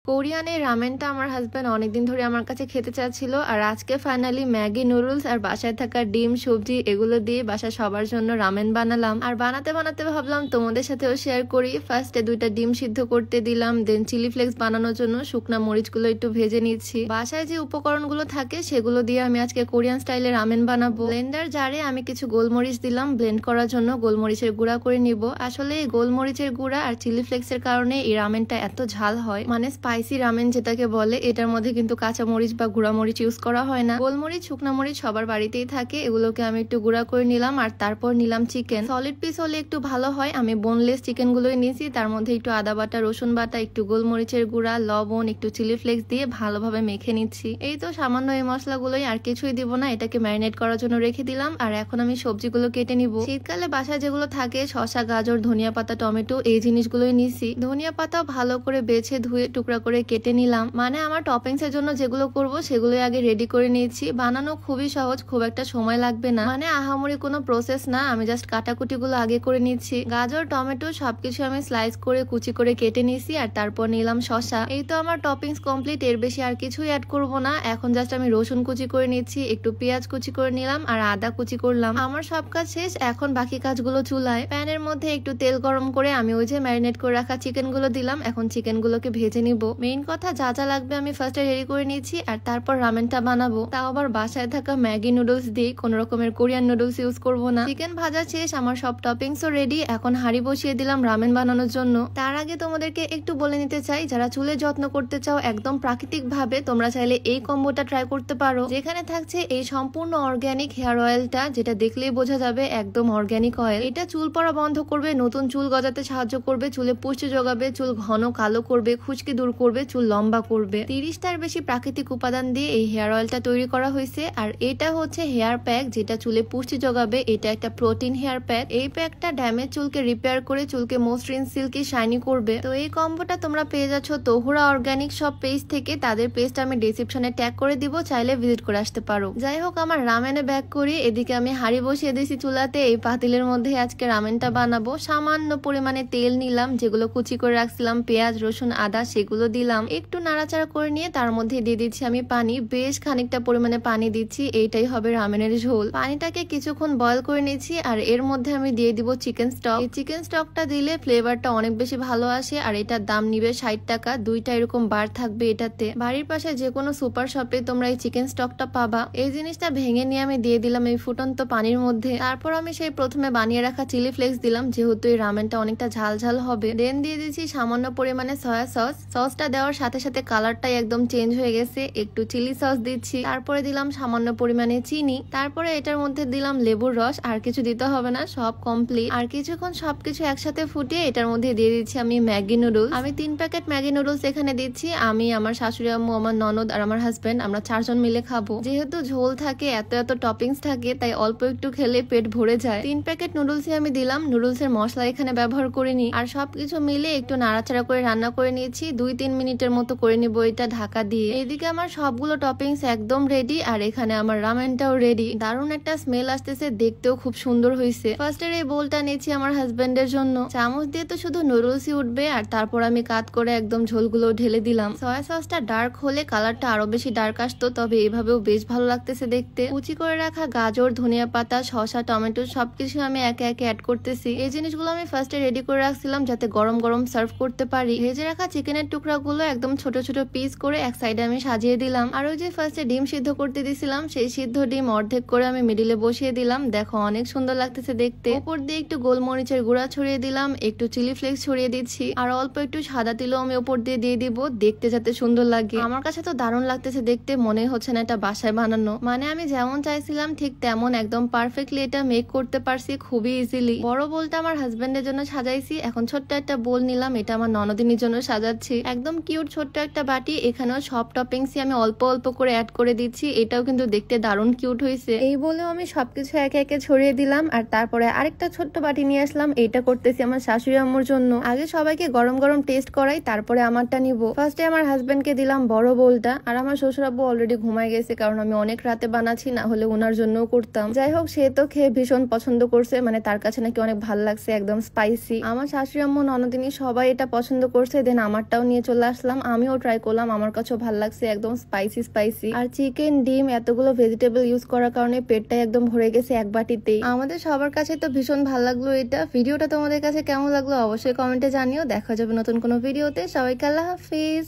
Korean এই রামেনটা আমার husband অনেকদিন ধরে আমার কাছে খেতে চাচ্ছিল, আর আজকে ফাইনালি ম্যাগি নুডলস আর বাসায় থাকা ডিম সবজি এগুলো দিয়ে বাসায় সবার জন্য রামেন বানালাম। আর বানাতে বানাতে ভাবলাম তোমাদের সাথেও শেয়ার করি। ফার্স্টে 2টা ডিম সিদ্ধ করতে দিলাম, দেন চিলি ফ্লেক্স বানানোর জন্য শুকনা মরিচগুলো একটু ভেজে নিচ্ছি। বাসায় যে উপকরণগুলো থাকে সেগুলো দিয়ে আমি আজকে কোরিয়ান স্টাইলে রামেন বানাবো। ব্লেন্ডার জারে আমি কিছু গোলমরিচ দিলাম ব্লেন্ড করার জন্য, গোলমরিচের গুঁড়া করে নিব। আসলে এই গোলমরিচের গুঁড়া আর চিলি ফ্লেক্সের কারণে এই রামেনটা এত ঝাল হয়, মানে স্পাইসি রামেন যেটাকে বলে। এটার মধ্যে কিন্তু কাঁচা মরিচ বা গুঁড়া মরিচ ইউজ করা হয় না। গোলমরিচ শুকনা মরিচ সবার বাড়িতেই থাকে, এগুলোকে আমি একটু গুঁড়া করে নিলাম। আর তারপর নিলাম চিকেন। সলিড পিস হলে একটু ভালো হয়, আমি বোনলেস চিকেন গুলোই নিয়েছি। তার মধ্যে একটু আদা বাটা, রসুন বাটা, একটু গোলমরিচের গুঁড়া, লবণ, একটু চিলি ফ্লেক্স দিয়ে ভালোভাবে মেখে নিচ্ছি। এই তো সামান্য এই মশলাগুলোই, আর কিছুই দিব না। এটাকে ম্যারিনেট করার জন্য রেখে দিলাম। আর এখন আমি সবজিগুলো কেটে নিব। শীতকালে বাসায় যেগুলো থাকে শসা, গাজর, ধনিয়া পাতা, টমেটো, এই জিনিসগুলোই নিছি। ধনিয়া পাতা ভালো করে বেছে ধুয়ে টুকরা করে কেটে নিলাম। মানে আমার টপিংস এর জন্য যেগুলো করব সেগুলো আগে রেডি করে নিয়েছি। বানানো খুবই সহজ, খুব একটা সময় লাগবে না, মানে আহামরি কোনো প্রসেস না। আমি জাস্ট কাটাকুটি গুলো আগে করে নিচ্ছি। গাজর, টমেটো সবকিছু আমি স্লাইস করে কুচি করে কেটে নিয়েছি। আর তারপর নিলাম শসা। এই তো আমার টপিংস কমপ্লিট, এর বেশি আর কিছুই অ্যাড করব না। এখন জাস্ট আমি রসুন কুচি করে নিচ্ছি, একটু পেঁয়াজ কুচি করে নিলাম, আর আদা কুচি করলাম। আমার সব কাজ শেষ, এখন বাকি কাজগুলো চুলায়। প্যানের মধ্যে একটু তেল গরম করে আমি ওই যে ম্যারিনেট করে রাখা চিকেন গুলো দিলাম। এখন চিকেন গুলোকে ভেজে নিব। মেইন কথা যা যা লাগবে আমি ফার্স্টে রেডি করে নিয়েছি, আর তারপর রামেনটা বানাবো। তাও আবার বাসায় থাকা ম্যাগি নুডলস দিয়ে, কোন রকমের কোরিয়ান নুডলস ইউজ করব না। চিকেন ভাজা শেষ, আমার সব টপিংসও রেডি। এখন হাঁড়ি বসিয়ে দিলাম রামেন বানানোর জন্য। তার আগে তোমাদেরকে একটু বলে নিতে চাই, যারা চুলের যত্ন করতে চাও একদম প্রাকৃতিক ভাবে, তোমরা চাইলে এই কম্বোটা ট্রাই করতে পারো। যেখানে থাকছে এই সম্পূর্ণ অর্গানিক হেয়ার অয়েলটা, যেটা দেখলেই বোঝা যাবে একদম অর্গানিক অয়েল। এটা চুল পড়া বন্ধ করবে, নতুন চুল গজাতে সাহায্য করবে, চুলে পুষ্টি যোগাবে, চুল ঘন কালো করবে, খুশকি দূর করবে, চুল লম্বা করবে। 30টার বেশি প্রাকৃতিক উপাদান দিয়ে এই হেয়ার অয়েলটা তৈরি করা হয়েছে। আর এটা হচ্ছে হেয়ার প্যাক, যেটা চুলে পুষ্টি যোগাবে। এটা একটা প্রোটিন হেয়ার প্যাক। এই প্যাকটা ড্যামেজ চুলকে রিপেয়ার করে চুলকে মসৃণ, সিল্কি, শাইনি করবে। তো এই কম্বোটা তোমরা পেয়ে যাচ্ছ তহুরা অর্গানিক সব পেজ থেকে। তাদের পেজটা আমি ডেসক্রিপশনে ট্যাগ করে দিব, চাইলে ভিজিট করে আসতে পারো। যাই হোক, আমার রামেনে ব্যাক করি। এদিকে আমি হাঁড়ি বসিয়ে দিয়েছি চুলাতে। এই পাতিলের মধ্যে আজকে রামেনটা বানাবো। সামান্য পরিমাণে তেল নিলাম, যেগুলো কুচি করে রাখছিলাম, পেঁয়াজ, রসুন, আদা, সেগুলো দিলাম। একটু নাড়াচাড়া করে নিয়ে তার মধ্যে দিয়ে দিচ্ছি আমি পানি। বেশ খানিকটা পরিমাণে পানি দিচ্ছি, এইটাই হবে রামেনের ঝোল। পানিটাকে কিছুক্ষণ বয়ল করে নিচ্ছি, আর এর মধ্যে আমি দিয়ে দিব চিকেন স্টক। এই চিকেন স্টকটা দিলে ফ্লেভারটা অনেক বেশি ভালো আসে। আর এটার দাম নিবে 60 টাকা। 2টা এরকম বার থাকবে এটাতে। বাড়ির পাশে যে কোনো সুপার শপে তোমরা এই চিকেন স্টকটা পাবা। এই জিনিসটা ভেঙে নিয়ে আমি দিয়ে দিলাম এই ফুটন্ত পানির মধ্যে। তারপর আমি সেই প্রথমে বানিয়ে রাখা চিলি ফ্লেক্স দিলাম, যেহেতু এই রামেনটা অনেকটা ঝাল ঝাল হবে। দেন দিয়ে দিচ্ছি সামান্য পরিমাণে সয়া সস। সসটা দেওয়ার সাথে সাথে কালারটাই একদম চেঞ্জ হয়ে গেছে। একটু চিলি সস দিচ্ছি, তারপরে দিলাম সামান্য পরিমাণে চিনি, তারপরে এটার মধ্যে দিলাম লেবুর রস। আর কিছু দিতে হবে না, সব কমপ্লিট। আর কিছুক্ষণ সবকিছু একসাথে ফুটিয়ে এটার মধ্যে দিয়ে দিচ্ছি আমি ম্যাগি নুডলস। আমি 3 প্যাকেট ম্যাগি নুডলস এখানে দিচ্ছি। আমি, আমার শাশুড়ি আম্মু, আমার ননদ আর আমার হাজবেন্ড, আমরা 4 জন মিলে খাবো। যেহেতু ঝোল থাকে, এত এত টপিংস থাকে, তাই অল্প একটু খেলে পেট ভরে যায়। 3 প্যাকেট নুডলসই আমি দিলাম। নুডলসের মশলা এখানে ব্যবহার করিনি। আর সবকিছু মিলে একটু নাড়াচাড়া করে রান্না করে নিয়েছি। 2-3 মিনিটের মতো করে নিব এটা ঢাকা দিয়ে। এইদিকে আমার সবগুলো টপিংস একদম রেডি, আর এখানে আমার রামেনটাও রেডি। দারুণ একটা স্মেল আসতেছে, দেখতেও খুব সুন্দর হয়েছে। ফার্স্টের এই বোলটা নিয়েছি আমার হাজবেন্ডের জন্য। চামচ দিয়ে তো শুধু নুডলসই উঠবে, আর তারপর আমি কাট করে একদম ঝোলগুলো ঢেলে দিলাম। সয়া সসটা ডার্ক হলে কালারটা আরো বেশি ডার্ক আসতো, তবে এভাবেও বেশ ভালো লাগতেছে দেখতে। কুচি করে রাখা গাজর, ধনিয়া পাতা, শসা, টমেটো সবকিছু আমি একে একে অ্যাড করতেছি। এই জিনিসগুলো আমি ফার্স্টে রেডি করে রাখছিলাম, যাতে গরম গরম সার্ভ করতে পারি। ভেজে রাখা চিকেনের টুকরাগুলো একদম ছোট ছোট পিস করে এক সাইডে আমি সাজিয়ে দিলাম। আর ওই যে ফার্স্টে ডিম সিদ্ধ করতে দিছিলাম, সেই সিদ্ধ ডিম অর্ধেক করে আমি মিডিলে বসিয়ে দিলাম। দেখো অনেক সুন্দর লাগতেছে দেখতে। উপর দিয়ে একটু গোলমরিচের গুঁড়া ছড়িয়ে দিলাম, একটু চিলি ফ্লেক্স ছড়িয়ে দিচ্ছি, আর অল্প একটু সাদা তিলও আমি উপর দিয়ে দিব, দেখতে যাতে সুন্দর লাগে। আমার কাছে তো দারুণ লাগতেছে দেখতে, মনে হচ্ছে না এটা বাসায় বানানো। মানে আমি যেমন চাইছিলাম ঠিক তেমন একদম পারফেক্টলি এটা মেক করতে পারছি, খুবই ইজিলি। বড় বোলটা আমার হাজবেন্ডের জন্য সাজাইছি। এখন ছোট্ট একটা বোল নিলাম, এটা আমার ননদিনীর জন্য সাজাচ্ছি। একদম কিউট ছোট্ট একটা বাটি। এখানেও সব টপিংসই আমি অল্প অল্প করে অ্যাড করে দিচ্ছি। এটাও কিন্তু দেখতে দারুণ কিউট হয়েছে। এই বলেও আমি সবকিছু একে একে ছড়িয়ে দিলাম। আর তারপরে আরেকটা ছোট্ট বাটি নিয়ে আসলাম, এটা করতেছি আমার শাশুড়ি আম্মুর জন্য। আগে সবাইকে গরম গরম টেস্ট করাই, তারপরে আমারটা নিব। ফার্স্টে আমার হাজবেন্ডকে দিলাম বড় বোলটা। আর আমার শ্বশুর আব্বু অলরেডি ঘুমায় গেছে, কারণ আমি অনেক রাতে বানাচ্ছি, না হলে ওনার জন্যও করতাম। যাই হোক, সে তো খেয়ে ভীষণ পছন্দ করছে, মানে তার কাছে নাকি অনেক ভালো লাগছে, একদম স্পাইসি। আমার শাশুড়ি আম্মু, ননদিনী সবাই এটা পছন্দ করছে। দেন আমারটাও নিয়ে চলে আসলাম, আমিও ট্রাই করলাম, আমার কাছেও ভালো লাগছে, একদম স্পাইসি। আর চিকেন, ডিম, এতগুলো ভেজিটেবল ইউজ করার কারণে পেটটাই একদম ভরে গেছে এক বাটিতেই। আমাদের সবার কাছে তো ভীষণ ভালো লাগলো এটা। ভিডিওটা তোমাদের কাছে কেমন লাগলো অবশ্যই কমেন্টে জানিও। দেখা যাবে নতুন কোনো ভিডিওতে। সবাইকে আল্লাহ হাফিজ।